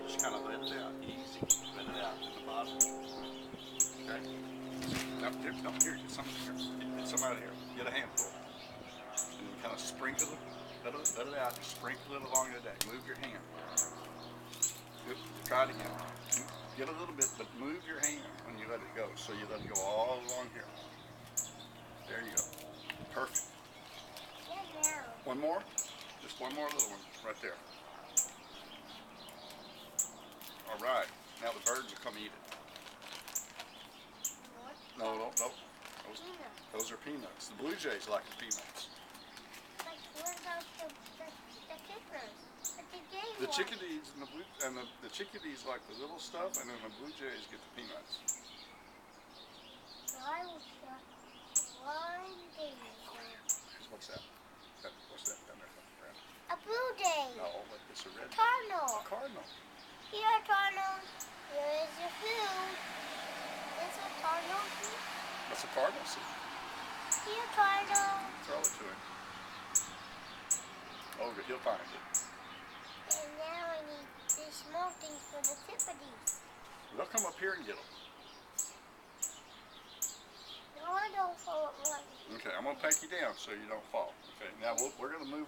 Just kind of let it out, easy. Let it out to the bottom. Okay? Now, here, get some here. Get some out of here. Get a handful. And kind of sprinkle it. Let it out. Sprinkle it along the deck. Move your hand. Good. Try it again. Get a little bit, but move your hand when you let it go. So you let it go all along here. There you go. Perfect. One more? Just one more little one right there. All right. Now the birds will come eat it. No. Those are peanuts. The blue jays like the peanuts. Like, what about the kickers? The chickadees and the chickadees like the little stuff, and then the blue jays get the peanuts. So I will try one day. What's that? What's that down there? A blue jay. No, it's a red. Cardinal. A cardinal. Here, Cardinal. Here is your food. It's a cardinal food. That's a cardinal seed. Here, Cardinal. Throw it to him. Oh, he'll find it. And now I need these small things for the chickadees. They'll come up here and get them. No, I don't fall. Okay, I'm going to take you down so you don't fall. Okay, now we're going to move